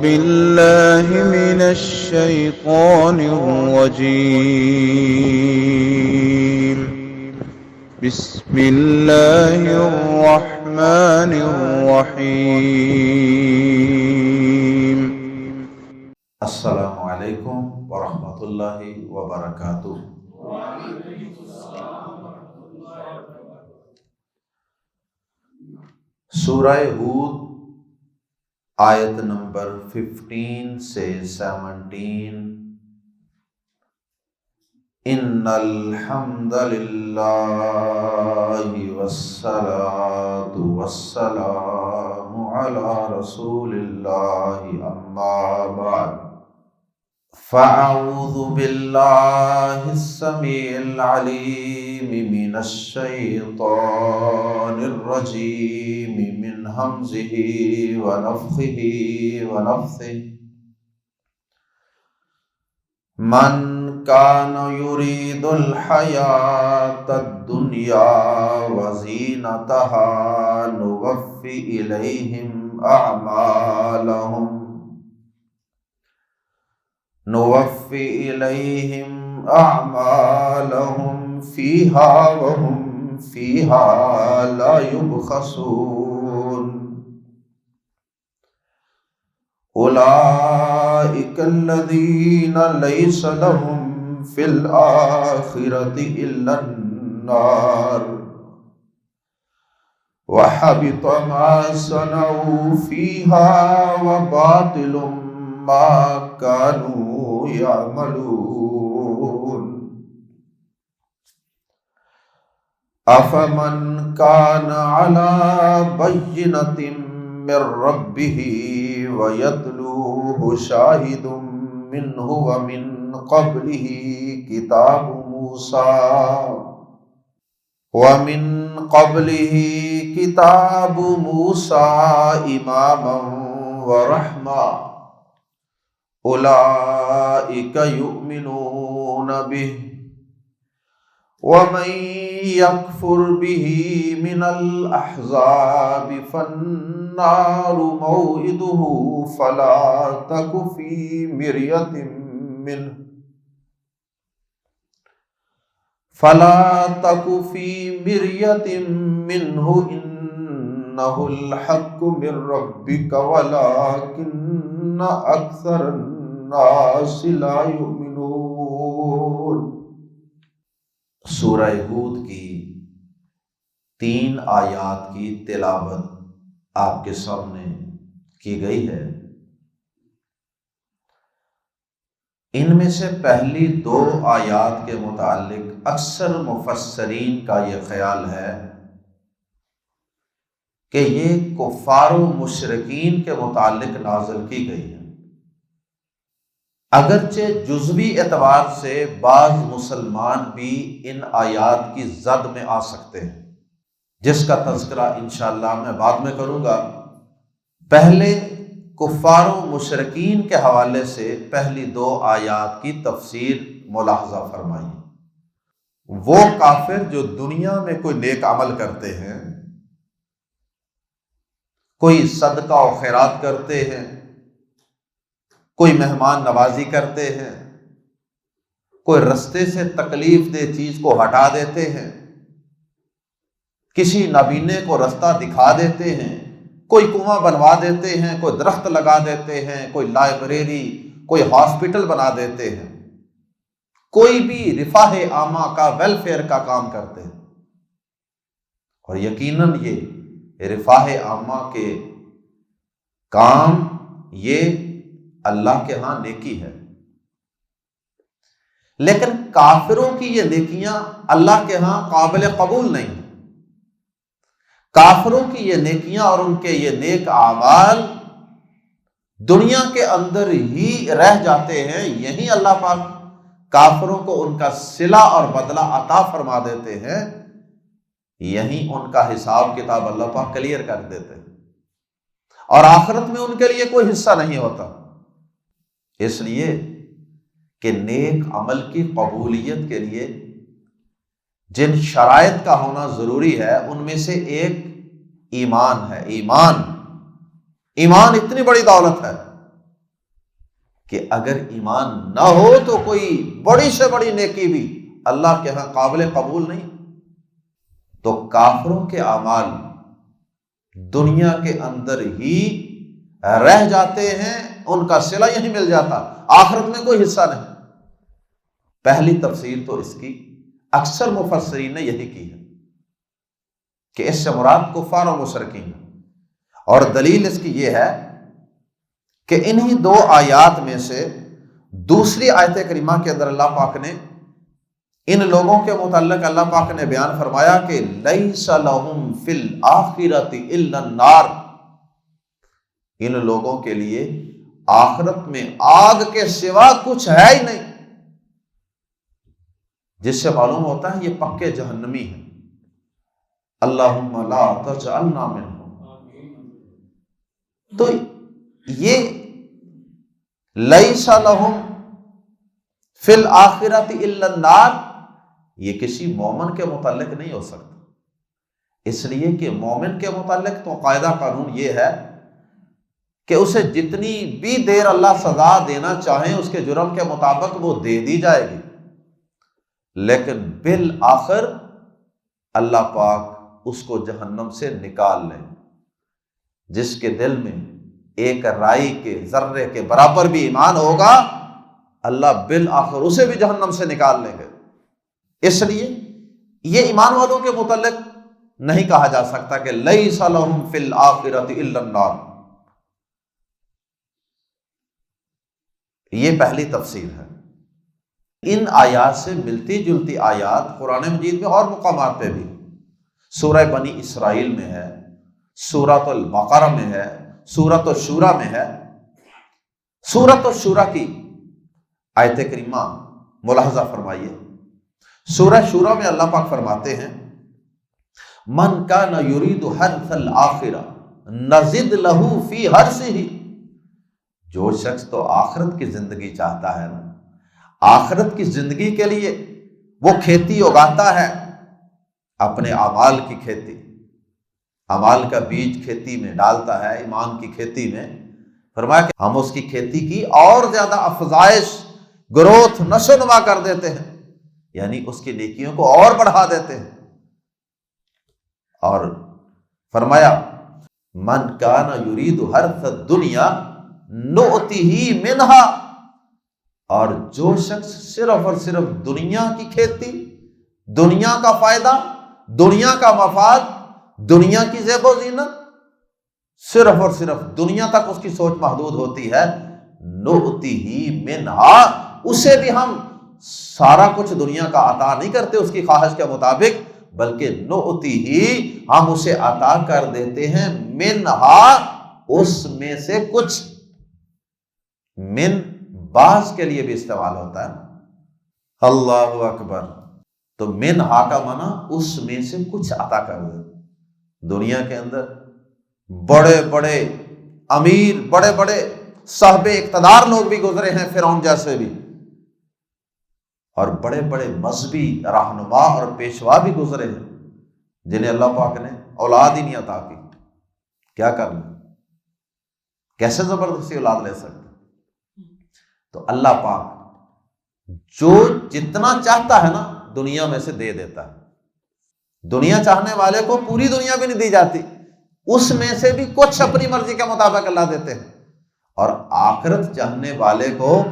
بالله من الشيطان الرجيم. بسم الله الرحمن الرحيم. السلام علیکم ورحمۃ اللہ وبرکاتہ۔ سورہ ہود آیت نمبر 15 سے 17۔ ان الحمد للہ والصلاة والسلام علی رسول اللہ اما بعد فاعوذ باللہ السمیع العلیم من الشیطان الرجیم من ہمزہ ونفخہ ونفثہ۔ من کان یرید الحیاۃ الدنیا وزینتہا نوفی الیہم اعمالہم فیہا وہم فیہا لا یبخسون۔ اولئک الذین لیس لہم فی الآخرۃ الا النار وحبط ما صنعوا فیہا وباطل ما كانوا يعملون۔ أفمن كان على بينة من ربه ويتلوه شاهد منه ومن قبله كتاب موسى إماما ورحمة اولئک یؤمنون به ومن یکفر به من الاحزاب فالنار موعده فلا تک فی مرية منه انه الحق من ربک ولکن اکثر الناس لا یؤمنون۔ سورہ ہود کی 3 آیات کی تلاوت آپ کے سامنے کی گئی ہے۔ ان میں سے پہلی 2 آیات کے متعلق اکثر مفسرین کا یہ خیال ہے کہ یہ کفار و مشرکین کے متعلق نازل کی گئی ہے، اگرچہ جزوی اعتبار سے بعض مسلمان بھی ان آیات کی زد میں آ سکتے ہیں، جس کا تذکرہ انشاءاللہ میں بعد میں کروں گا۔ پہلے کفار و مشرکین کے حوالے سے پہلی 2 آیات کی تفسیر ملاحظہ فرمائیے۔ وہ کافر جو دنیا میں کوئی نیک عمل کرتے ہیں، کوئی صدقہ و خیرات کرتے ہیں، کوئی مہمان نوازی کرتے ہیں، کوئی رستے سے تکلیف دہ چیز کو ہٹا دیتے ہیں، کسی نابینے کو رستہ دکھا دیتے ہیں، کوئی کنواں بنوا دیتے ہیں، کوئی درخت لگا دیتے ہیں، کوئی لائبریری، کوئی ہاسپٹل بنا دیتے ہیں، کوئی بھی رفاہ عامہ کا ویلفیئر کا کام کرتے ہیں، اور یقیناً یہ رفاہ عامہ کے کام یہ اللہ کے ہاں نیکی ہے، لیکن کافروں کی یہ نیکیاں اللہ کے ہاں قابل قبول نہیں۔ کافروں کی یہ نیکیاں اور ان کے یہ نیک اعمال دنیا کے اندر ہی رہ جاتے ہیں، یہیں اللہ پاک کافروں کو ان کا صلہ اور بدلہ عطا فرما دیتے ہیں، یہیں ان کا حساب کتاب اللہ پاک کلیئر کر دیتے ہیں، اور آخرت میں ان کے لیے کوئی حصہ نہیں ہوتا۔ اس لیے کہ نیک عمل کی قبولیت کے لیے جن شرائط کا ہونا ضروری ہے ان میں سے ایک ایمان ہے۔ ایمان اتنی بڑی دولت ہے کہ اگر ایمان نہ ہو تو کوئی بڑی سے بڑی نیکی بھی اللہ کے ہاں قابل قبول نہیں۔ تو کافروں کے اعمال دنیا کے اندر ہی رہ جاتے ہیں، ان کا صلہ یہیں مل جاتا، آخرت میں کوئی حصہ نہیں۔ پہلی تفسیر تو اس کی اکثر مفسرین نے یہی کی ہے کہ اس سے مراد کفار و مشرکین، اور دلیل اس کی یہ ہے کہ انہی دو آیات میں سے دوسری آیت کریمہ کے اندر اللہ پاک نے ان لوگوں کے متعلق اللہ پاک نے بیان فرمایا کہ لیس لہم فی الآخرۃ الا النار، ان لوگوں کے لیے آخرت میں آگ کے سوا کچھ ہے ہی نہیں، جس سے معلوم ہوتا ہے یہ پکے جہنمی ہیں۔ اللہم لا تجعلنا منہم۔ تو یہ لیس لہم فی الآخرۃ الا النار یہ کسی مومن کے متعلق نہیں ہو سکتا، اس لیے کہ مومن کے متعلق تو قاعدہ قانون یہ ہے کہ اسے جتنی بھی دیر اللہ سزا دینا چاہیں اس کے جرم کے مطابق وہ دے دی جائے گی، لیکن بالآخر اللہ پاک اس کو جہنم سے نکال لیں۔ جس کے دل میں ایک رائی کے ذرے کے برابر بھی ایمان ہوگا اللہ بالآخر اسے بھی جہنم سے نکال لیں گے۔ اس لیے یہ ایمان والوں کے متعلق نہیں کہا جا سکتا کہ لیس لہم فی الآخرۃ الا النار۔ یہ پہلی تفسیر ہے۔ ان آیات سے ملتی جلتی آیات قرآن مجید میں اور مقامات پہ بھی، سورہ بنی اسرائیل میں ہے، سورۃ البقرہ میں ہے، سورۃ الشورى میں ہے۔ سورۃ الشورى کی آیت کریمہ ملاحظہ فرمائیے۔ سورہ شورى میں اللہ پاک فرماتے ہیں من کان یرید حرث الآخرہ نزد لہ فی حرثہ، جو شخص تو آخرت کی زندگی چاہتا ہے نا، آخرت کی زندگی کے لیے وہ کھیتی اگاتا ہے، اپنے اعمال کی کھیتی، اعمال کا بیج کھیتی میں ڈالتا ہے، ایمان کی کھیتی میں، فرمایا کہ ہم اس کی کھیتی کی اور زیادہ افزائش، گروتھ، نشو نما کر دیتے ہیں، یعنی اس کی نیکیوں کو اور بڑھا دیتے ہیں۔ اور فرمایا من کان یرید حرث الدنیا نؤتہ منہا، اور جو شخص صرف اور صرف دنیا کی کھیتی، دنیا کا فائدہ، دنیا کا مفاد، دنیا کی زیب و زینت، صرف اور صرف دنیا تک اس کی سوچ محدود ہوتی ہے، نؤتہ منہا، اسے بھی ہم سارا کچھ دنیا کا عطا نہیں کرتے اس کی خواہش کے مطابق، بلکہ نؤتہ، ہم اسے عطا کر دیتے ہیں، منہا، اس میں سے کچھ۔ من بعض کے لیے بھی استعمال ہوتا ہے، اللہ اکبر۔ تو منہا کا معنی اس میں سے کچھ عطا کر دے۔ دنیا کے اندر بڑے بڑے امیر، بڑے بڑے صاحب اقتدار لوگ بھی گزرے ہیں، فرعون جیسے بھی، اور بڑے بڑے مذہبی رہنما اور پیشوا بھی گزرے ہیں جنہیں اللہ پاک نے اولاد ہی نہیں عطا کی۔ کیا کرنا، کیسے زبردستی اولاد لے سکتے؟ تو اللہ پاک جو جتنا چاہتا ہے نا دنیا میں سے دے دیتا ہے۔ دنیا چاہنے والے کو پوری دنیا بھی نہیں دی جاتی، اس میں سے بھی کچھ اپنی مرضی کے مطابق اللہ دیتے ہیں، اور آخرت چاہنے والے کو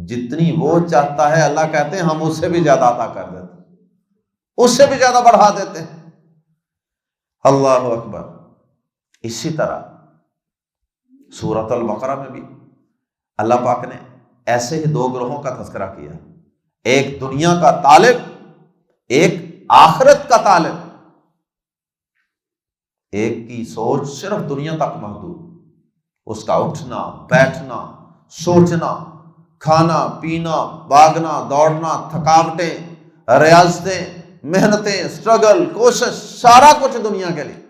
جتنی وہ چاہتا ہے اللہ کہتے ہیں ہم اس سے بھی زیادہ عطا کر دیتے ہیں، اس سے بھی زیادہ بڑھا دیتے ہیں۔ اللہ اکبر۔ اسی طرح سورۃ البقرہ میں بھی اللہ پاک نے ایسے ہی دو گروہوں کا تذکرہ کیا، ایک دنیا کا طالب، ایک آخرت کا طالب۔ ایک کی سوچ صرف دنیا تک محدود، اس کا اٹھنا بیٹھنا، سوچنا، کھانا پینا، بھاگنا دوڑنا، تھکاوٹیں، ریاضتیں، محنتیں، سٹرگل، کوشش، سارا کچھ دنیا کے لیے۔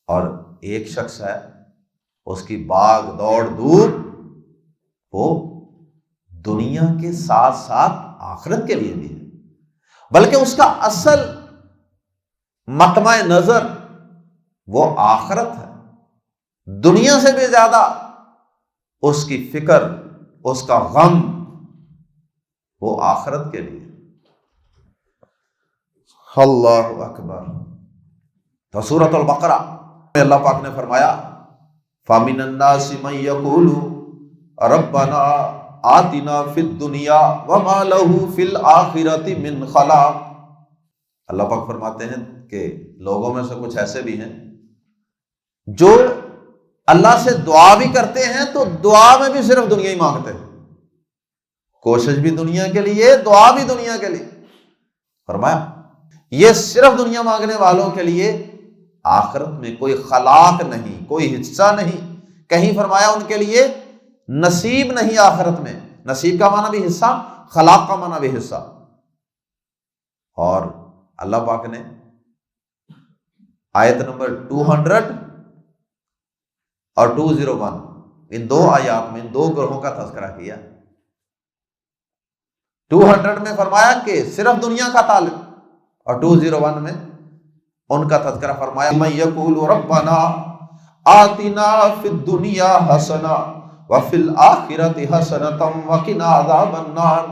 اور ایک شخص ہے اس کی بھاگ دوڑ دور، وہ دنیا کے ساتھ ساتھ آخرت کے لیے بھی ہے، بلکہ اس کا اصل مطمع نظر وہ آخرت ہے۔ دنیا سے بھی زیادہ اس کی فکر، اس کا غم وہ آخرت کے لیے۔ اللہ اکبر۔ تو سورۃ البقرہ میں اللہ پاک نے فرمایا فَمِنَ النَّاسِ مَن يَقُولُ رَبَّنَا آتِنَا فِي الدُّنْيَا وَمَا لَهُ فِي الْآخِرَةِ مِنْ خَلَاقٍ۔ اللہ پاک فرماتے ہیں کہ لوگوں میں سے کچھ ایسے بھی ہیں جو اللہ سے دعا بھی کرتے ہیں تو دعا میں بھی صرف دنیا ہی مانگتے ہیں، کوشش بھی دنیا کے لیے، دعا بھی دنیا کے لیے۔ فرمایا یہ صرف دنیا مانگنے والوں کے لیے آخرت میں کوئی خلاق نہیں، کوئی حصہ نہیں۔ کہیں فرمایا ان کے لیے نصیب نہیں آخرت میں۔ نصیب کا معنی بھی حصہ، خلاق کا معنی بھی حصہ۔ اور اللہ پاک نے آیت نمبر 200 اور 201 ان دو آیات میں ان دو گروہوں کا تذکرہ کیا۔ 200 میں فرمایا کہ صرف دنیا کا تعلق، اور 201 میں ان کا تذکرہ فرمایا من یقول ربنا آتنا فی الدنیا حسنہ وفی الآخرۃ حسنۃ وقنا عذاب النار۔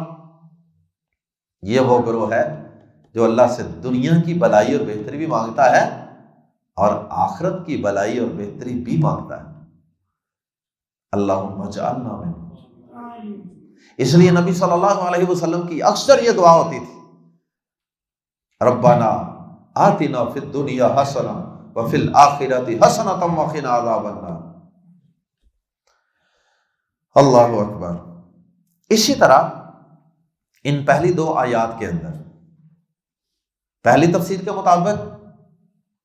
یہ وہ گروہ ہے جو اللہ سے دنیا کی بھلائی اور بہتری بھی مانگتا ہے اور آخرت کی بھلائی اور بہتری بھی مانگتا ہے۔ اللہم اجعلنا منہم۔ اس لیے نبی صلی اللہ علیہ وسلم کی اکثر یہ دعا ہوتی تھی ربنا آتنا فی الدنیا حسنہ وفی الآخرۃ حسنۃ وقنا عذاب النار۔ اللہ اکبر۔ اسی طرح ان پہلی دو آیات کے اندر پہلی تفسیر کے مطابق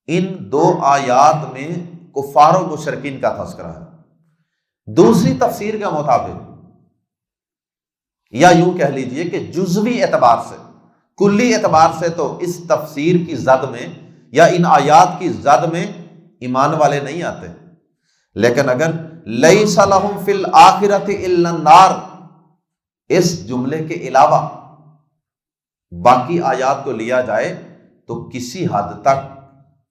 ان دو آیات میں کفار و مشرکین کا تذکرہ ہے۔ دوسری تفسیر کے مطابق یا یوں کہہ لیجئے کہ جزوی اعتبار سے، کلی اعتبار سے تو اس تفسیر کی زد میں یا ان آیات کی زد میں ایمان والے نہیں آتے، لیکن اگر لیس لہم فی الآخرۃ الا النار اس جملے کے علاوہ باقی آیات کو لیا جائے تو کسی حد تک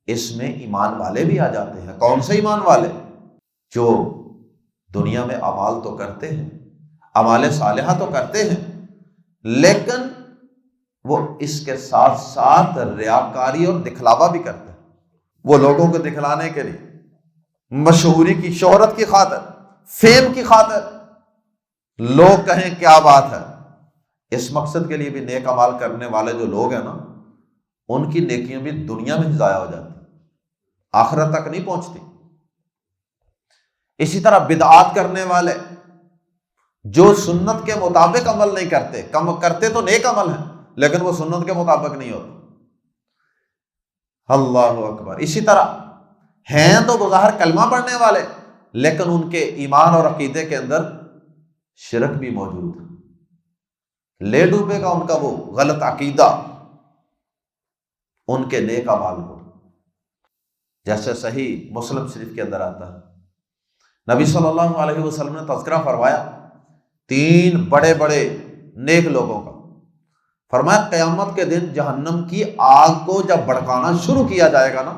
اس میں ایمان والے بھی آ جاتے ہیں۔ کون سے ایمان والے؟ جو دنیا میں اعمال تو کرتے ہیں، اعمال صالحہ تو کرتے ہیں، لیکن وہ اس کے ساتھ ساتھ ریاکاری اور دکھلاوا بھی کرتے ہیں۔ وہ لوگوں کو دکھلانے کے لیے، مشہوری کی، شہرت کی خاطر، فیم کی خاطر، لوگ کہیں کیا بات ہے، اس مقصد کے لیے بھی نیک اعمال کرنے والے جو لوگ ہیں نا، ان کی نیکیاں بھی دنیا میں ضائع ہو جاتی، آخرت تک نہیں پہنچتی۔ اسی طرح بدعات کرنے والے جو سنت کے مطابق عمل نہیں کرتے، کم کرتے تو نیک عمل ہے لیکن وہ سنت کے مطابق نہیں ہوتے۔ اللہ اکبر۔ اسی طرح ہیں تو بظاہر کلمہ پڑھنے والے لیکن ان کے ایمان اور عقیدے کے اندر شرک بھی موجود ہے، لے ڈوبے گا ان کا وہ غلط عقیدہ ان کے نیک اعمال کو۔ جیسے صحیح مسلم شریف کے اندر آتا ہے، نبی صلی اللہ علیہ وسلم نے تذکرہ فرمایا 3 بڑے بڑے نیک لوگوں کا۔ فرمایا قیامت کے دن جہنم کی آگ کو جب بھڑکانا شروع کیا جائے گا نا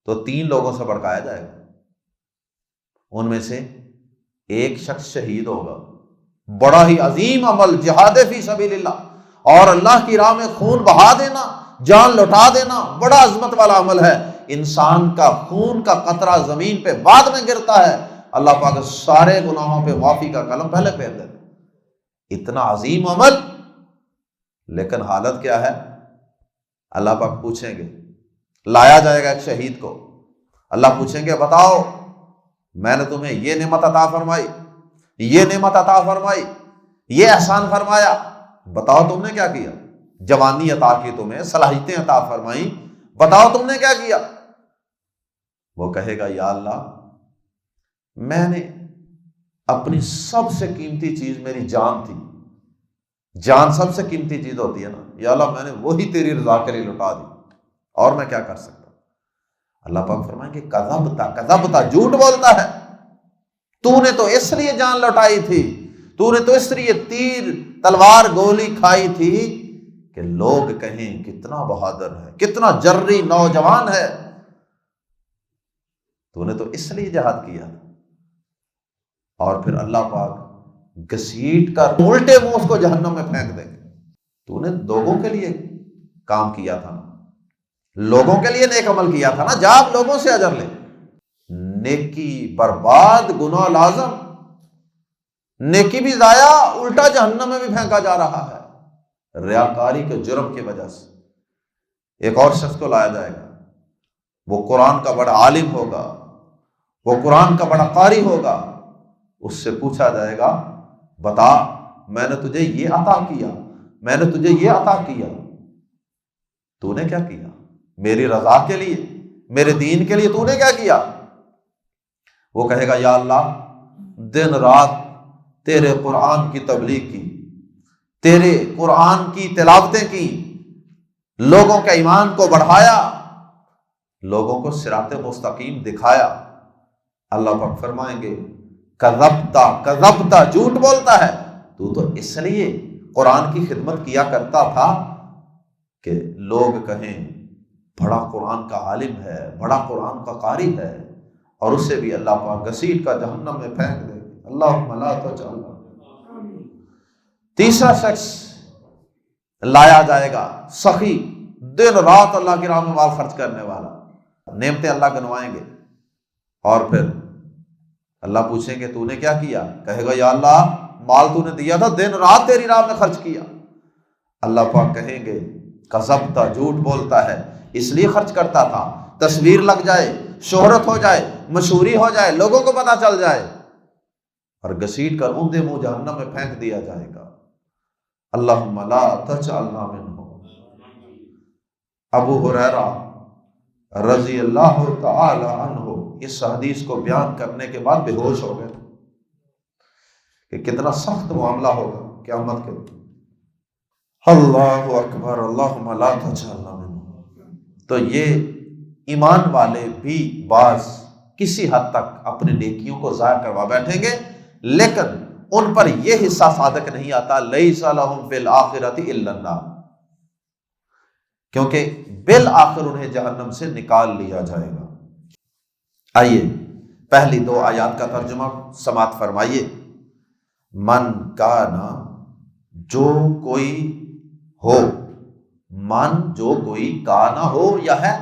تو 3 لوگوں سے بھڑکایا جائے گا۔ ان میں سے ایک شخص شہید ہوگا، بڑا ہی عظیم عمل جہاد فی سبیل اللہ، اور اللہ کی راہ میں خون بہا دینا، جان لوٹا دینا، بڑا عظمت والا عمل ہے۔ انسان کا خون کا قطرہ زمین پہ بعد میں گرتا ہے، اللہ پاک سارے گناہوں پہ معافی کا قلم پہلے پھیر دیتا۔ اتنا عظیم عمل، لیکن حالت کیا ہے؟ اللہ پاک پوچھیں گے، لایا جائے گا ایک شہید کو، اللہ پوچھیں گے بتاؤ میں نے تمہیں یہ نعمت عطا فرمائی، یہ نعمت عطا فرمائی، یہ احسان فرمایا، بتاؤ تم نے کیا کیا؟ جوانی عطا کی تمہیں، صلاحیتیں عطا فرمائی، بتاؤ تم نے کیا کیا؟ وہ کہے گا یا اللہ میں نے اپنی سب سے قیمتی چیز میری جان تھی، جان سب سے قیمتی چیز ہوتی ہے نا، یا اللہ میں نے وہی تیری رضا کے لیے لٹا دی، اور میں کیا کر سکتا؟ اللہ پاک فرمائیں کہ کذبتا جھوٹ بولتا ہے، تو نے تو اس لیے جان لوٹائی تھی، تو نے تو اس لیے تیر تلوار گولی کھائی تھی کہ لوگ کہیں کتنا بہادر ہے، کتنا جرری نوجوان ہے، تو نے تو اس لیے جہاد کیا۔ اور پھر اللہ پاک گھسیٹ کر الٹے منہ اس کو جہنم میں پھینک دیں گے۔ تو نے لوگوں کے لیے کام کیا تھا نا، لوگوں کے لیے نیک عمل کیا تھا نا، جا آپ لوگوں سے اجر لے۔ نیکی برباد، گناہ لازم، نیکی بھی ضائع، الٹا جہنم میں بھی پھینکا جا رہا ہے ریاکاری کے جرم کی وجہ سے۔ ایک اور شخص کو لایا جائے گا، وہ قرآن کا بڑا عالم ہوگا، وہ قرآن کا بڑا قاری ہوگا، اس سے پوچھا جائے گا بتا میں نے تجھے یہ عطا کیا، میں نے تجھے یہ عطا کیا، تو نے کیا کیا؟ میری رضا کے لیے، میرے دین کے لیے تو نے کیا کیا؟ وہ کہے گا یا اللہ دن رات تیرے قرآن کی تبلیغ کی، تیرے قرآن کی تلاوتیں کی، لوگوں کے ایمان کو بڑھایا، لوگوں کو صراط مستقیم دکھایا۔ اللہ پاک فرمائیں گے کذبتا، جھوٹ بولتا ہے تو اس لیے قرآن کی خدمت کیا کرتا تھا کہ لوگ کہیں بڑا قرآن کا عالم ہے، بڑا قرآن کا قاری ہے، اور اسے بھی اللہ پاک گھسیٹ کا جہنم میں پھینک دے۔ اللہم لا تجعلنا۔ تیسرا شخص لایا جائے گا، سخی، دن رات اللہ کی راہ میں مال خرچ کرنے والا، نعمتیں اللہ گنوائیں گے، اور پھر اللہ پوچھیں گے تو نے کیا کیا؟ کہے گا یا اللہ مال تو نے دیا تھا، دن رات تیری راہ میں خرچ کیا۔ اللہ پاک کہیں گے کذبتا، جھوٹ بولتا ہے، اس لیے خرچ کرتا تھا تصویر لگ جائے، شہرت ہو جائے، مشہوری ہو جائے، لوگوں کو پتہ چل جائے، اور گھسیٹ کر اندھے منہ جہنم میں پھینک دیا جائے گا۔ اللہم لا تجعلنا منہم۔ ابو ہریرہ رضی اللہ تعالی عنہ اس حدیث کو بیان کرنے کے بعد بے ہوش ہو گئے کہ کتنا سخت معاملہ ہوگا قیامت کے دن۔ اللہ اکبر، اللہم لا تجعلنا منہم۔ تو یہ ایمان والے بھی بعض کسی حد تک اپنی نیکیوں کو ضائع کروا بیٹھیں گے، لیکن ان پر یہ حصہ صادق نہیں آتا لیس لہم فی الآخرۃ الا النار، کیونکہ بالآخر انہیں جہنم سے نکال لیا جائے گا۔ آئیے پہلی دو آیات کا ترجمہ سماعت فرمائیے۔ من کانا، جو کوئی ہو، من جو کوئی کانا ہو یا ہے،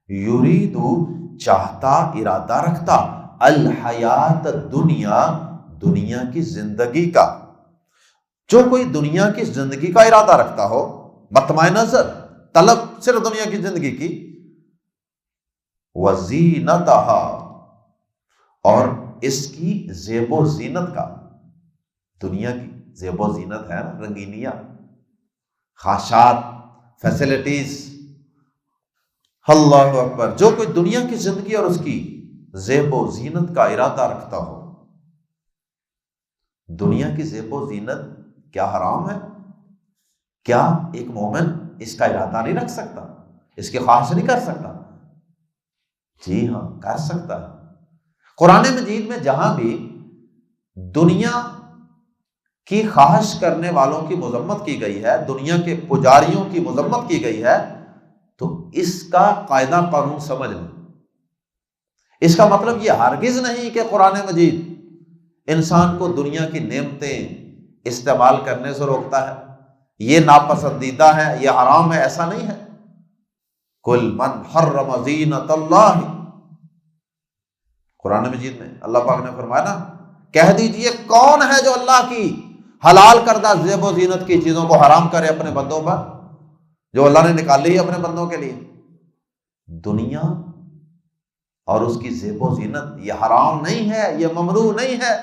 یریدو چاہتا، ارادہ رکھتا، الحیات دنیا، دنیا کی زندگی کا، جو کوئی دنیا کی زندگی کا ارادہ رکھتا ہو، مطمع نظر، طلب صرف دنیا کی زندگی کی، وزینتہا، اور اس کی زیب و زینت کا، دنیا کی زیب و زینت ہے نا، رنگینیاں، خواہشات، فیسلٹیز۔ اللہ اکبر، جو کوئی دنیا کی زندگی اور اس کی زیب و زینت کا ارادہ رکھتا ہو۔ دنیا کی زیب و زینت کیا حرام ہے؟ کیا ایک مومن اس کا ارادہ نہیں رکھ سکتا، اس کی خواہش نہیں کر سکتا؟ جی ہاں کر سکتا ہے۔ قرآن مجید میں جہاں بھی دنیا کی خواہش کرنے والوں کی مذمت کی گئی ہے، دنیا کے پجاریوں کی مذمت کی گئی ہے، تو اس کا قاعدہ قانون سمجھ لیں۔ اس کا مطلب یہ ہرگز نہیں کہ قرآن مجید انسان کو دنیا کی نعمتیں استعمال کرنے سے روکتا ہے، یہ ناپسندیدہ ہے، یہ حرام ہے، ایسا نہیں ہے۔ کل من حرم زینت اللہ، قرآن مجید میں اللہ پاک نے فرمایا نا، کہہ دیجئے کون ہے جو اللہ کی حلال کردہ زیب و زینت کی چیزوں کو حرام کرے اپنے بندوں پر، جو اللہ نے نکالی ہے اپنے بندوں کے لیے۔ دنیا اور اس کی زیب و زینت یہ حرام نہیں ہے، یہ ممنوع نہیں ہے،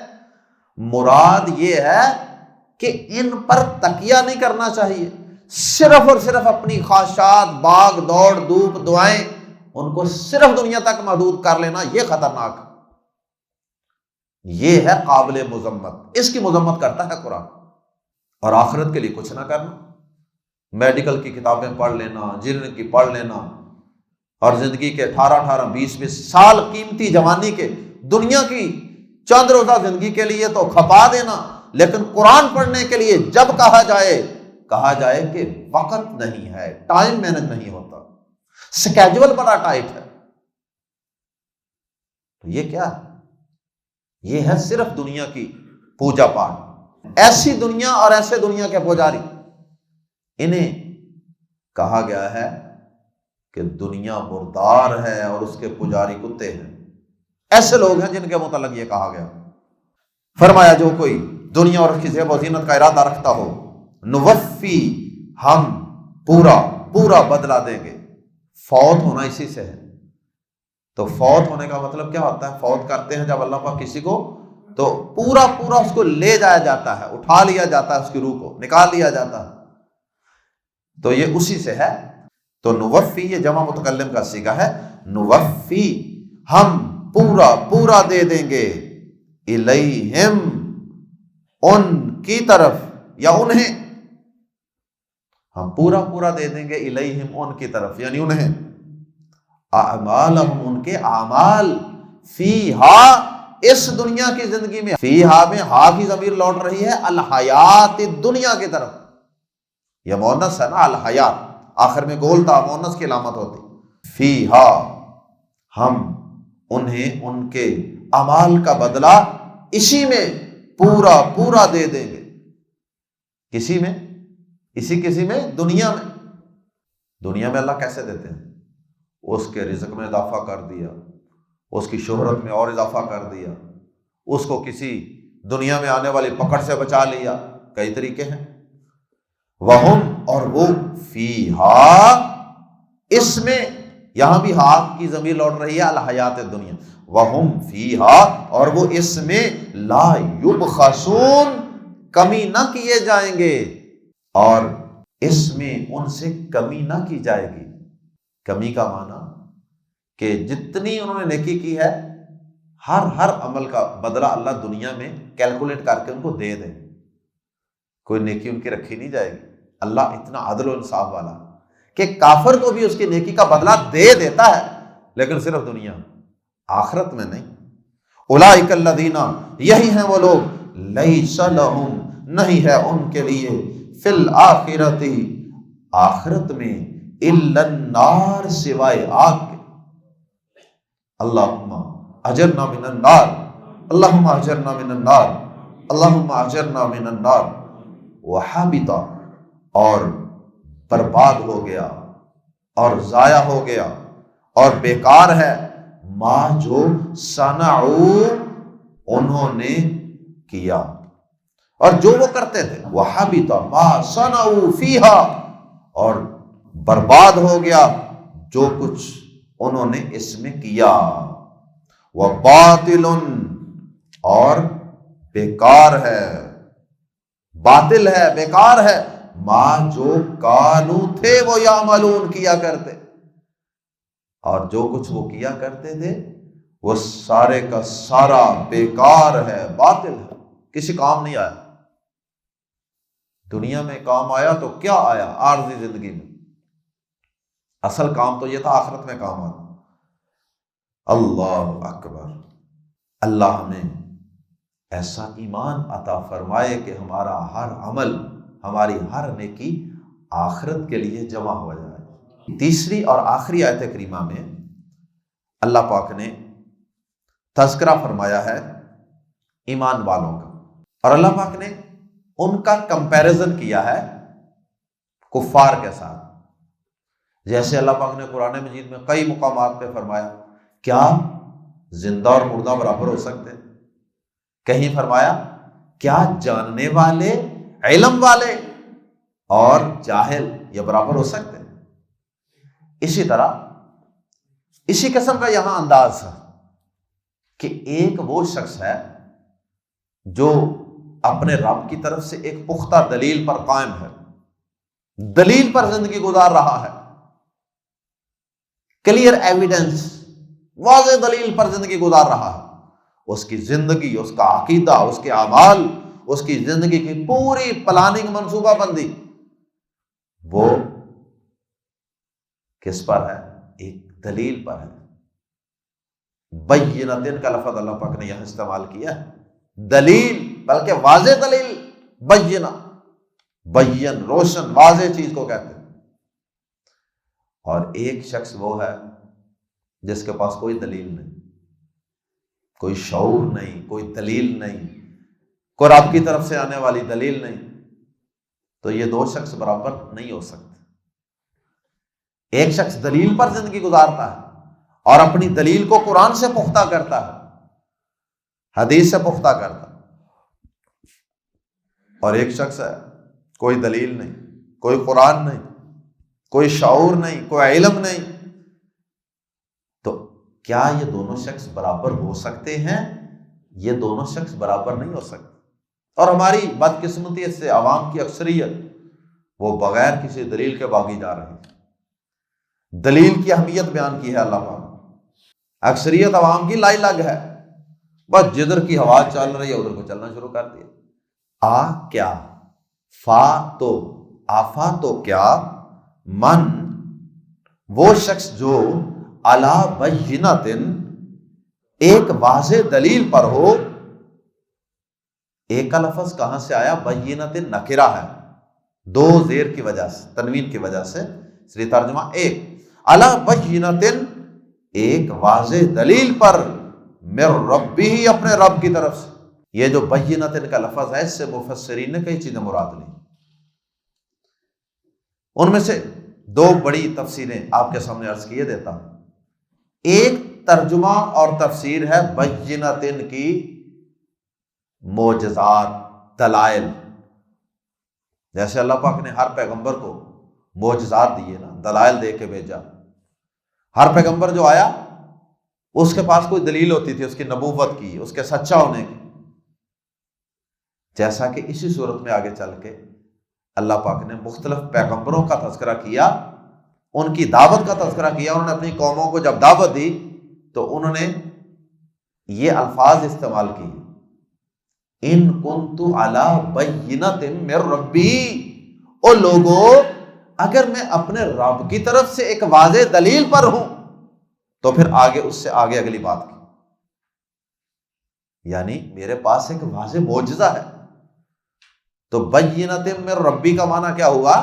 مراد یہ ہے کہ ان پر تکیہ نہیں کرنا چاہیے، صرف اور صرف اپنی خواہشات، باغ دوڑ، دھوپ دعائیں، ان کو صرف دنیا تک محدود کر لینا، یہ خطرناک، یہ ہے قابل مذمت، اس کی مذمت کرتا ہے قرآن۔ اور آخرت کے لیے کچھ نہ کرنا، میڈیکل کی کتابیں پڑھ لینا، انجینئرنگ کی پڑھ لینا، اور زندگی کے 18 20 سال قیمتی جوانی کے دنیا کی چند روزہ زندگی کے لیے تو کھپا دینا، لیکن قرآن پڑھنے کے لیے جب کہا جائے کہ وقت نہیں ہے، ٹائم مینج نہیں ہوتا، سکیجول بڑا ٹائٹ ہے، تو یہ کیا ہے؟ یہ ہے صرف دنیا کی پوجا پاٹ، ایسی دنیا اور ایسے دنیا کے پجاری، انہیں کہا گیا ہے کہ دنیا مردار ہے اور اس کے پجاری کتے ہیں۔ ایسے لوگ ہیں جن کے متعلق یہ کہا گیا۔ فرمایا جو کوئی دنیا اور اس کی زیب و زینت کا ارادہ رکھتا ہو، نوفی، ہم پورا پورا بدلہ دیں گے۔ فوت ہونا اسی سے ہے۔ تو فوت ہونے کا مطلب کیا ہوتا ہے؟ فوت کرتے ہیں جب اللہ پاک کسی کو، تو پورا پورا اس کو لے جایا جاتا ہے، اٹھا لیا جاتا ہے، اس کی روح کو نکال لیا جاتا ہے، تو یہ اسی سے ہے۔ تو نوفی یہ جمع متکلم کا صیغہ ہے، نوفی ہم پورا پورا دے دیں گے، الیہم ان کی طرف، یا انہیں ہم پورا پورا دے دیں گے، الیہم ان کی طرف یعنی انہیں، اعمالہم ان کے اعمال، فیہا اس دنیا کی زندگی میں، فیہا میں ہا کی ضمیر لوٹ رہی ہے الحیات دنیا کی طرف، یہ مؤنث ہے نا، الحیات آخر میں گول تا مؤنث کی علامت ہوتی، فیہا ہم انہیں ان کے اعمال کا بدلہ اسی میں پورا پورا دے دیں گے۔ کسی میں؟ کسی میں؟ دنیا میں۔ دنیا میں اللہ کیسے دیتے ہیں؟ اس کے رزق میں اضافہ کر دیا، اس کی شہرت میں اور اضافہ کر دیا، اس کو کسی دنیا میں آنے والی پکڑ سے بچا لیا، کئی طریقے ہیں۔ وہم اور وہ، فیہا اس میں، یہاں بھی ہا کی ضمیر لوٹ رہی ہے الحیات دنیا، وہم فیہا اور وہ اس میں، لا یبخسون کمی نہ کیے جائیں گے، اور اس میں ان سے کمی نہ کی جائے گی۔ کمی کا معنی کہ جتنی انہوں نے نیکی کی ہے، ہر عمل کا بدلہ اللہ دنیا میں کیلکولیٹ کر کے ان کو دے دے، کوئی نیکی ان کی رکھی نہیں جائے گی۔ اللہ اتنا عدل و انصاف والا کہ کافر کو بھی اس کی نیکی کا بدلہ دے دیتا ہے، لیکن صرف دنیا، آخرت میں نہیں۔ اولئک الذین، یہی ہیں وہ لوگ، لیس لہم نہیں ہے ان کے لیے، فی الآخرۃ آخرت میں، الا النار سوائے آگ کے۔ اللہم اجرنا من النار، اللہم اجرنا من النار، اللہم اجرنا من النار۔ وحبط اور برباد ہو گیا اور ضائع ہو گیا اور بیکار ہے، ما جو صنعوا انہوں نے کیا، اور جو وہ کرتے تھے، وحبط ما صنعوا فیہا اور برباد ہو گیا جو کچھ انہوں نے اس میں کیا، وباطل اور بیکار ہے، باطل ہے، بیکار ہے، ما جو کانو تھے وہ یعملون کیا کرتے، اور جو کچھ وہ کیا کرتے تھے وہ سارے کا سارا بیکار ہے، باطل ہے، کسی کام نہیں آیا۔ دنیا میں کام آیا تو کیا آیا؟ عارضی زندگی میں، اصل کام تو یہ تھا آخرت میں کام آنا۔ اللہ اکبر، اللہ ہمیں ایسا ایمان عطا فرمائے کہ ہمارا ہر عمل، ہماری ہر نیکی آخرت کے لیے جمع ہو جائے۔ تیسری اور آخری آیت کریمہ میں اللہ پاک نے تذکرہ فرمایا ہے ایمان والوں کا، اور اللہ پاک نے ان کا کمپیریزن کیا ہے کفار کے ساتھ۔ جیسے اللہ پاک نے قرآن مجید میں کئی مقامات پہ فرمایا، کیا زندہ اور مردہ برابر ہو سکتے؟ کہیں فرمایا کیا جاننے والے، علم والے اور جاہل یہ برابر ہو سکتے؟ اسی طرح اسی قسم کا یہاں انداز ہے کہ ایک وہ شخص ہے جو اپنے رب کی طرف سے ایک پختہ دلیل پر قائم ہے، دلیل پر زندگی گزار رہا ہے، کلیئر ایویڈنس، واضح دلیل پر زندگی گزار رہا ہے۔ اس کی زندگی، اس کا عقیدہ، اس کے اعمال، اس کی زندگی کی پوری پلاننگ، منصوبہ بندی، وہ کس پر ہے؟ ایک دلیل پر ہے۔ بینۃ کا لفظ اللہ پاک نے یہاں استعمال کیا ہے، دلیل، بلکہ واضح دلیل، بینہ، بین، روشن، واضح چیز کو کہتے ہیں۔ اور ایک شخص وہ ہے جس کے پاس کوئی دلیل نہیں، کوئی شعور نہیں، کوئی دلیل نہیں، کوئی رب کی طرف سے آنے والی دلیل نہیں، تو یہ دو شخص برابر نہیں ہو سکتے۔ ایک شخص دلیل پر زندگی گزارتا ہے اور اپنی دلیل کو قرآن سے پختہ کرتا ہے، حدیث سے پختہ کرتا ہے، اور ایک شخص ہے کوئی دلیل نہیں، کوئی قرآن نہیں، کوئی شعور نہیں، کوئی علم نہیں۔ تو کیا یہ دونوں شخص برابر ہو سکتے ہیں؟ یہ دونوں شخص برابر نہیں ہو سکتے۔ اور ہماری بدقسمتی سے عوام کی اکثریت وہ بغیر کسی دلیل کے باغی جا رہے ہیں۔ دلیل کی اہمیت بیان کی ہے اللہ پاک، اکثریت عوام کی لائی لگ ہے، بس جدھر کی ہوا چل رہی ہے ادھر کو چلنا شروع کر دیا۔ کیا فا تو آفا تو کیا من وہ شخص جو علی بینۃ ایک واضح دلیل پر ہو۔ ایک کا لفظ کہاں سے آیا؟ بینۃ نکرہ ہے، دو زیر کی وجہ سے، تنوین کی وجہ سے، اس لیے ترجمہ ایک، علی بینۃ ایک واضح دلیل پر، من ربہ اپنے رب کی طرف سے۔ یہ جو بینۃ کا لفظ ہے اس سے مفسرین نے کئی چیزیں مراد لی، ان میں سے دو بڑی تفسیریں آپ کے سامنے عرض کیے دیتا ہوں۔ ایک ترجمہ اور تفسیر ہے بینۃ کی معجزات، دلائل، جیسے اللہ پاک نے ہر پیغمبر کو معجزات دیے نا، دلائل دے کے بھیجا۔ ہر پیغمبر جو آیا اس کے پاس کوئی دلیل ہوتی تھی اس کی نبوت کی، اس کے سچا ہونے کی۔ جیسا کہ اسی صورت میں آگے چل کے اللہ پاک نے مختلف پیغمبروں کا تذکرہ کیا، ان کی دعوت کا تذکرہ کیا۔ انہوں نے اپنی قوموں کو جب دعوت دی تو انہوں نے یہ الفاظ استعمال کی، ان کنت علی بینۃ من ربی، او لوگو اگر میں اپنے رب کی طرف سے ایک واضح دلیل پر ہوں، تو پھر آگے اس سے آگے اگلی بات کی، یعنی میرے پاس ایک واضح معجزہ ہے۔ تو بینۃ من ربی کا معنی کیا ہوا؟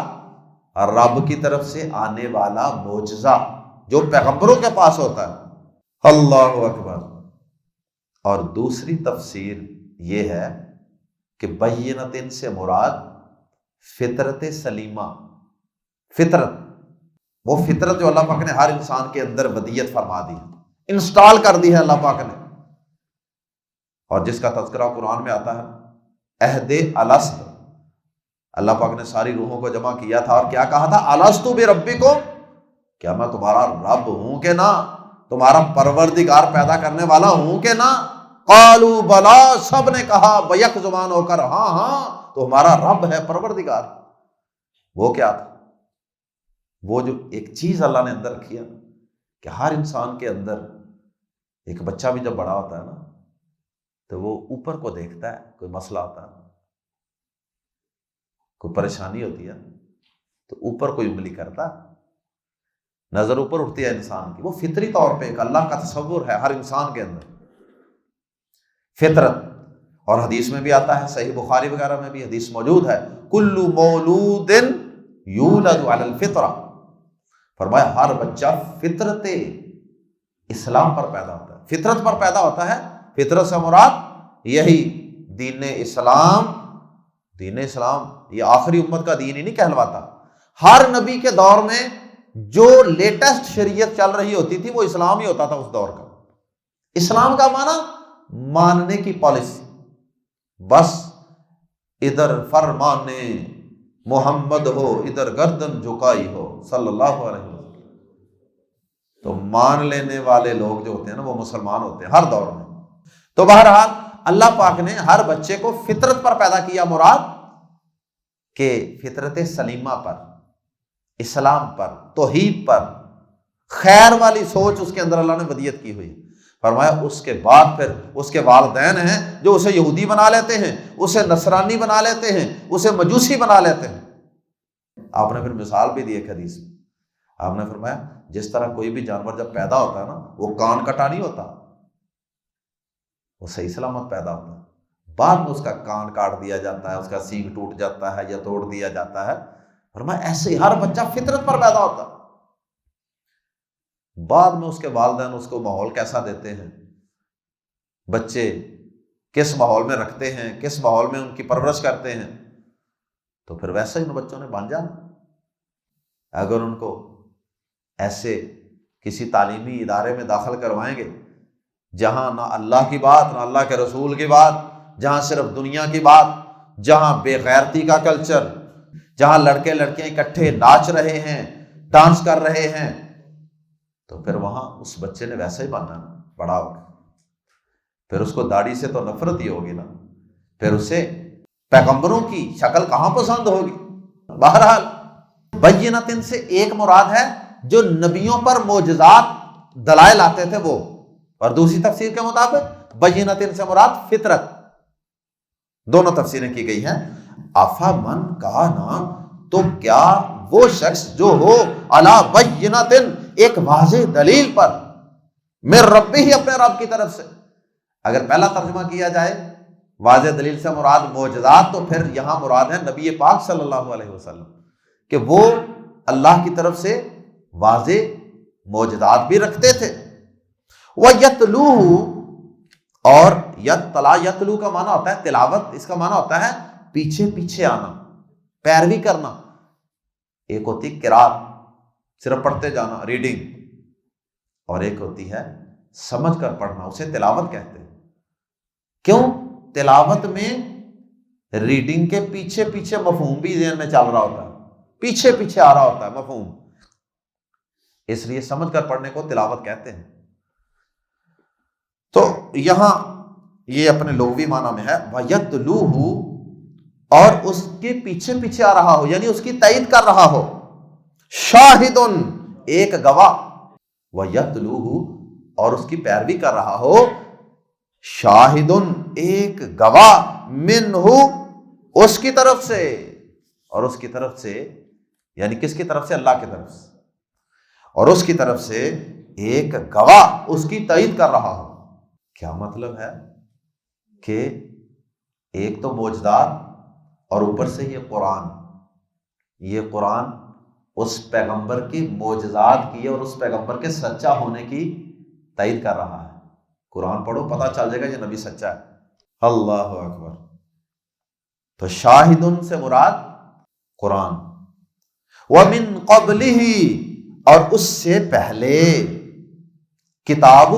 رب کی طرف سے آنے والا معجزہ جو پیغمبروں کے پاس ہوتا ہے۔ اللہ اکبر۔ اور دوسری تفسیر یہ ہے کہ بینۃ سے مراد فطرت سلیمہ، فطرت، وہ فطرت جو اللہ پاک نے ہر انسان کے اندر ودیت فرما دی، انسٹال کر دی ہے اللہ پاک نے، اور جس کا تذکرہ قرآن میں آتا ہے عہد الست۔ اللہ پاک نے ساری روحوں کو جمع کیا تھا اور کیا کہا تھا؟ الست بربکم، کیا میں تمہارا رب ہوں کہ نہ، تمہارا پروردگار پیدا کرنے والا ہوں کہ نہ؟ قالوا بلا، سب نے کہا بیک زبان ہو کر، ہاں ہاں تو ہمارا رب ہے، پروردگار۔ وہ کیا تھا؟ وہ جو ایک چیز اللہ نے اندر رکھی ہے کہ ہر انسان کے اندر ایک بچہ بھی جب بڑا ہوتا ہے نا تو وہ اوپر کو دیکھتا ہے، کوئی مسئلہ ہوتا ہے، کوئی پریشانی ہوتی ہے تو اوپر کوئی انگلی کرتا ہے، نظر اوپر اٹھتی ہے انسان کی۔ وہ فطری طور پہ ایک اللہ کا تصور ہے ہر انسان کے اندر، فطرت۔ اور حدیث میں بھی آتا ہے، صحیح بخاری وغیرہ میں بھی حدیث موجود ہے، کل مولود یولد علی الفطرہ، فرمایا ہر بچہ فطرت اسلام پر پیدا ہوتا ہے، فطرت پر پیدا ہوتا ہے۔ فطرت سے مراد یہی دین اسلام، دین اسلام یہ آخری امت کا دین ہی نہیں کہلواتا، ہر نبی کے دور میں جو لیٹسٹ شریعت چل رہی ہوتی تھی وہ اسلام ہی ہوتا تھا اس دور کا۔ اسلام کا معنی ماننے کی پالیسی، بس ادھر فرمان محمد ہو ادھر گردن جھکائی ہو صلی اللہ علیہ وسلم۔ تو مان لینے والے لوگ جو ہوتے ہیں نا وہ مسلمان ہوتے ہیں ہر دور میں۔ تو بہرحال اللہ پاک نے ہر بچے کو فطرت پر پیدا کیا، مراد کہ فطرت سلیمہ پر، اسلام پر، توحید پر، خیر والی سوچ اس کے اندر اللہ نے ودیت کی ہوئی۔ فرمایا اس کے بعد پھر اس کے والدین ہیں جو اسے یہودی بنا لیتے ہیں، اسے نصرانی بنا لیتے ہیں، اسے مجوسی بنا لیتے ہیں۔ آپ نے پھر مثال بھی دی ایک حدیث میں، آپ نے فرمایا جس طرح کوئی بھی جانور جب پیدا ہوتا ہے نا وہ کان کٹا نہیں ہوتا، وہ صحیح سلامت پیدا ہوتا ہے، بعد میں اس کا کان کاٹ دیا جاتا ہے، اس کا سینگ ٹوٹ جاتا ہے یا توڑ دیا جاتا ہے۔ فرمایا ایسے ہی ہر بچہ فطرت پر پیدا ہوتا ہے، بعد میں اس کے والدین اس کو ماحول کیسا دیتے ہیں، بچے کس ماحول میں رکھتے ہیں، کس ماحول میں ان کی پرورش کرتے ہیں، تو پھر ویسا ہی ان بچوں نے بن جانا۔ اگر ان کو ایسے کسی تعلیمی ادارے میں داخل کروائیں گے جہاں نہ اللہ کی بات، نہ اللہ کے رسول کی بات، جہاں صرف دنیا کی بات، جہاں بے غیرتی کا کلچر، جہاں لڑکے لڑکیاں اکٹھے ناچ رہے ہیں، ڈانس کر رہے ہیں، تو پھر وہاں اس بچے نے ویسا ہی بننا بڑا ہوگا۔ پھر اس کو داڑھی سے تو نفرت ہی ہوگی نا، پھر اسے پیغمبروں کی شکل کہاں پسند ہوگی۔ بہرحال بینۃ سے ایک مراد ہے جو نبیوں پر معجزات دلائل آتے تھے وہ، اور دوسری تفسیر کے مطابق بینۃ سے مراد فطرت۔ دونوں تفسیریں کی گئی ہیں۔ افا من کانا، تو کیا وہ شخص جو ہو علی بینۃ، ایک واضح دلیل پر، من ربہ، ہی اپنے رب کی طرف سے۔ اگر پہلا ترجمہ کیا جائے واضح دلیل سے مراد معجزات، تو پھر یہاں مراد ہے نبی پاک صلی اللہ علیہ وسلم کہ وہ اللہ کی طرف سے واضح معجزات بھی رکھتے تھے۔ وَيَتْلُوهُ، اور یتلا، یتلو کا معنی ہوتا ہے تلاوت، اس کا معنی ہوتا ہے پیچھے پیچھے آنا، پیروی کرنا۔ ایک ہوتی قرات، صرف پڑھتے جانا، ریڈنگ، اور ایک ہوتی ہے سمجھ کر پڑھنا، اسے تلاوت کہتے ہیں۔ کیوں؟ تلاوت میں ریڈنگ کے پیچھے پیچھے مفہوم بھی ذہن میں چل رہا ہوتا ہے، پیچھے پیچھے آ رہا ہوتا ہے مفہوم، اس لیے سمجھ کر پڑھنے کو تلاوت کہتے ہیں۔ تو یہاں یہ اپنے لغوی معنی میں ہے وَيَتْلُوهُ، اور اس کے پیچھے پیچھے آ رہا ہو، یعنی اس کی تائید کر رہا ہو۔ شاہدن، ایک گواہ، وَيَتْلُوهُ، اور اس کی پیروی کر رہا ہو، شاہدن، ایک گواہ، منہ، اس کی طرف سے، اور اس کی طرف سے یعنی کس کی طرف سے؟ اللہ کی طرف سے، اور اس کی طرف سے ایک گواہ اس کی تائید کر رہا ہو۔ کیا مطلب ہے کہ ایک تو معجزات، اور اوپر سے یہ قرآن اس پیغمبر کی معجزات کی اور اس پیغمبر کے سچا ہونے کی تائید کر رہا ہے۔ قرآن پڑھو، پتہ چل جائے گا یہ نبی سچا ہے۔ اللہ اکبر۔ تو شاہدن سے مراد قرآن، وَمِن قَبْلِهِ، اور اس سے پہلے کتاب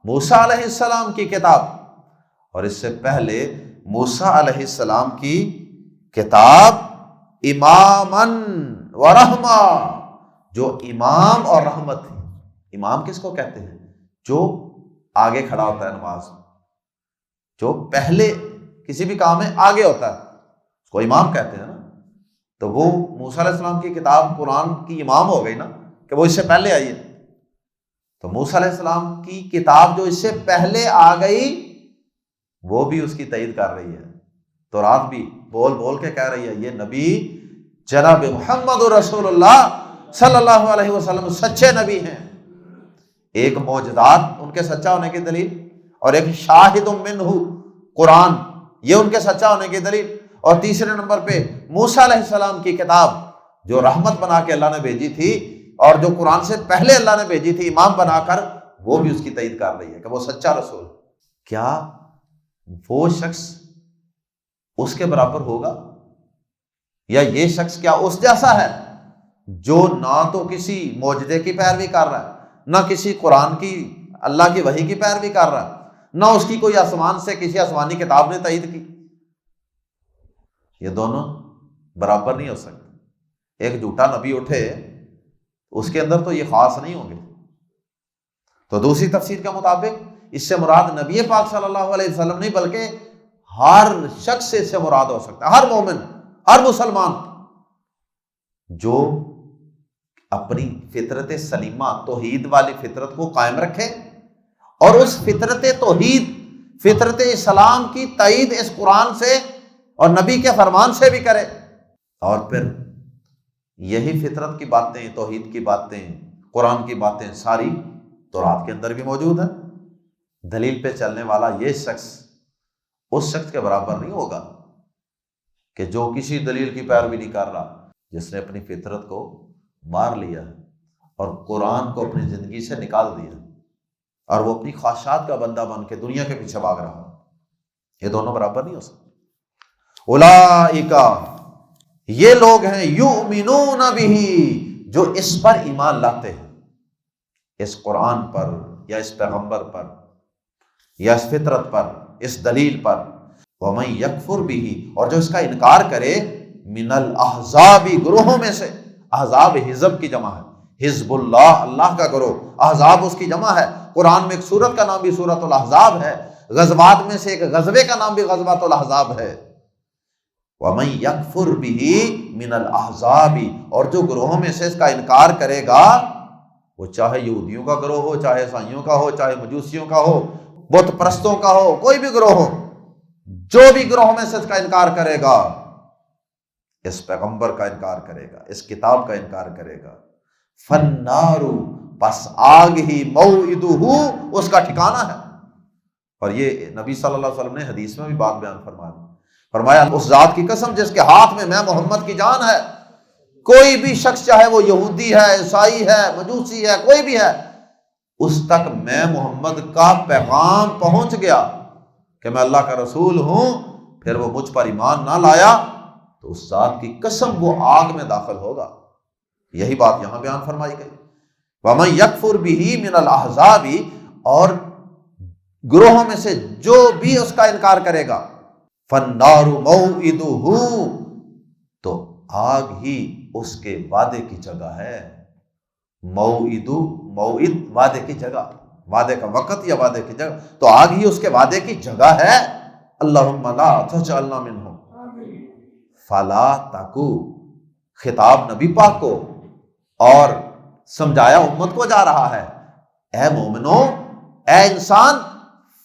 موسیٰ علیہ السلام کی کتاب، اور اس سے پہلے موسیٰ علیہ السلام کی کتاب، اماماً ورحمہ، جو امام اور رحمت تھی۔ امام کس کو کہتے ہیں؟ جو آگے کھڑا ہوتا ہے نماز، جو پہلے کسی بھی کام میں آگے ہوتا ہے، اس کو امام کہتے ہیں نا۔ تو وہ موسیٰ علیہ السلام کی کتاب قرآن کی امام ہو گئی نا، کہ وہ اس سے پہلے آئی ہے۔ تو موسیٰ علیہ السلام کی کتاب جو اس سے پہلے آ گئی، وہ بھی اس کی تائید کر رہی ہے۔ تورات بھی بول بول کے کہہ رہی ہے یہ نبی جناب محمد رسول اللہ صلی اللہ علیہ وسلم سچے نبی ہیں۔ ایک معجزات ان کے سچا ہونے کی دلیل، اور ایک شاہد منہ قرآن، یہ ان کے سچا ہونے کی دلیل، اور تیسرے نمبر پہ موسیٰ علیہ السلام کی کتاب جو رحمت بنا کے اللہ نے بھیجی تھی، اور جو قرآن سے پہلے اللہ نے بھیجی تھی امام بنا کر، وہ بھی اس کی تائید کر رہی ہے کہ وہ سچا رسول۔ کیا وہ شخص اس کے برابر ہوگا، یا یہ شخص کیا اس جیسا ہے جو نہ تو کسی معجزے کی پیروی کر رہا ہے، نہ کسی قرآن کی اللہ کی وحی کی پیروی کر رہا ہے، نہ اس کی کوئی آسمان سے کسی آسمانی کتاب نے تائید کی؟ یہ دونوں برابر نہیں ہو سکتے۔ ایک جھوٹا نبی اٹھے، اس کے اندر تو یہ خاص نہیں ہوں گے۔ تو دوسری تفسیر کے مطابق اس سے مراد نبی پاک صلی اللہ علیہ وسلم نہیں، بلکہ ہر شخص سے اس سے مراد ہو سکتا ہے، ہر مومن، ہر مسلمان جو اپنی فطرت سلیمہ، توحید والی فطرت کو قائم رکھے، اور اس فطرت توحید، فطرت اسلام کی تائید اس قرآن سے اور نبی کے فرمان سے بھی کرے، اور پھر یہی فطرت کی باتیں، توحید کی باتیں، قرآن کی باتیں ساری تورات کے اندر بھی موجود ہیں۔ دلیل پہ چلنے والا یہ شخص اس شخص کے برابر نہیں ہوگا کہ جو کسی دلیل کی پیروی نہیں کر رہا، جس نے اپنی فطرت کو مار لیا اور قرآن کو اپنی زندگی سے نکال دیا، اور وہ اپنی خواہشات کا بندہ بن کے دنیا کے پیچھے بھاگ رہا۔ یہ دونوں برابر نہیں ہو سکتے۔ اولئک، یہ لوگ ہیں، یؤمنون بہ، جو اس پر ایمان لاتے ہیں، اس قرآن پر یا اس پیغمبر پر یا اس فطرت پر، اس دلیل پر۔ ومن یکفر بہ، اور جو اس کا انکار کرے، من الاحزاب، گروہوں میں سے۔ احزاب حزب کی جمع ہے، حزب اللہ، اللہ کا گروہ، احزاب اس کی جمع ہے۔ قرآن میں ایک سورت کا نام بھی سورۃ الاحزاب ہے، غزوات میں سے ایک غزوے کا نام بھی غزوۃ الاحزاب ہے۔ ومن یکفر بہ من الاحزاب، اور جو گروہوں میں سے اس کا انکار کرے گا، وہ چاہے یہودیوں کا گروہ ہو، چاہے عیسائیوں کا ہو، چاہے مجوسیوں کا ہو، بت پرستوں کا ہو، کوئی بھی گروہ ہو، جو بھی گروہ میں سے اس کا انکار کرے گا، اس پیغمبر کا انکار کرے گا، اس کتاب کا انکار کرے گا، فالنار، پس آگ ہی، موعدہ، اس کا ٹھکانہ ہے۔ اور یہ نبی صلی اللہ علیہ وسلم نے حدیث میں بھی بات بیان فرمایا، اس ذات کی قسم جس کے ہاتھ میں میں محمد کی جان ہے، کوئی بھی شخص چاہے وہ یہودی ہے، عیسائی ہے، مجوسی ہے، کوئی بھی ہے، اس تک میں محمد کا پیغام پہنچ گیا کہ میں اللہ کا رسول ہوں، پھر وہ مجھ پر ایمان نہ لایا، تو اس ذات کی قسم وہ آگ میں داخل ہوگا۔ یہی بات یہاں بیان فرمائی گئی۔ وَمَن يَكْفُرْ بِهِ مِنَ الْأَحْزَابِ، اور گروہوں میں سے جو بھی اس کا انکار کرے گا، فَالنَّارُ مَوْعِدُهُ، تو آگ ہی اس کے وعدے کی جگہ ہے۔ موعد، وعدے کی جگہ، وعدے کا وقت یا وعدے کی جگہ، تو آگ ہی اس کے وعدے کی جگہ ہے۔ اللہم لا تجعلنا منہم۔ فلا تکو، خطاب نبی پاک کو، اور سمجھایا امت کو جا رہا ہے، اے مومنو، اے انسان،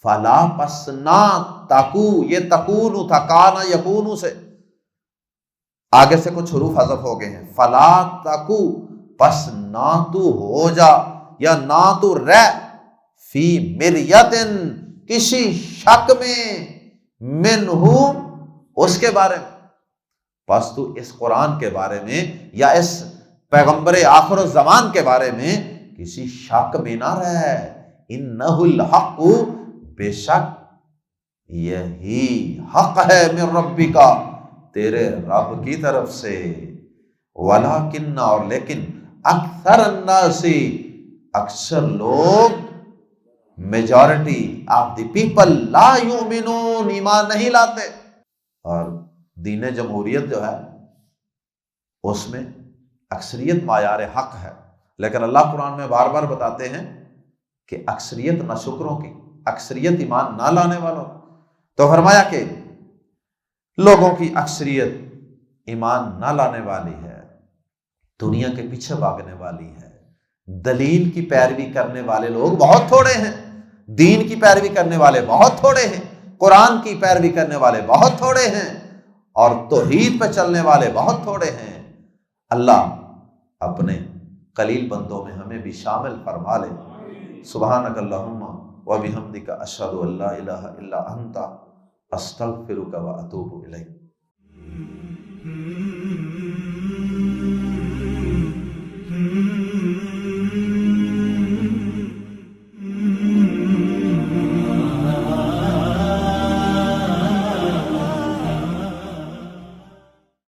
فلا، پس نہ، تکو، یہ تکون تھا، کانا یکونو سے، آگے سے کچھ حروف حذف ہو گئے ہیں، فلا تکو، پس نہ تو ہو جا یا نہ تو رہ، فی مریتن، کسی شک میں، منہو، اس کے بارے میں، پس تو اس قرآن کے بارے میں یا اس پیغمبر آخر الزمان کے بارے میں کسی شک میں نہ رہ۔ انہ الحق، بے شک یہی حق ہے، من ربک، تیرے رب کی طرف سے، ولیکن، اور لیکن، اکثر الناس، اکثر لوگ، میجورٹی آف دی پیپل، لا یؤمنون، ایمان نہیں لاتے۔ اور دین جمہوریت جو ہے اس میں اکثریت معیار حق ہے، لیکن اللہ قرآن میں بار بار بتاتے ہیں کہ اکثریت ناشکروں کی، اکثریت ایمان نہ لانے والوں، تو فرمایا کہ لوگوں کی اکثریت ایمان نہ لانے والی ہے، دنیا کے پیچھے بھاگنے والی ہے، دلیل کی پیروی کرنے والے لوگ بہت تھوڑے ہیں، دین کی پیروی کرنے والے بہت تھوڑے ہیں، قرآن کی پیروی کرنے والے بہت تھوڑے ہیں، اور توحید پہ چلنے والے بہت تھوڑے ہیں۔ اللہ اپنے قلیل بندوں میں ہمیں بھی شامل فرما لے۔ سبحانک اللہم و بحمدک، اشہد ان لا الہ الا انت، استغفرک و اتوب الیک۔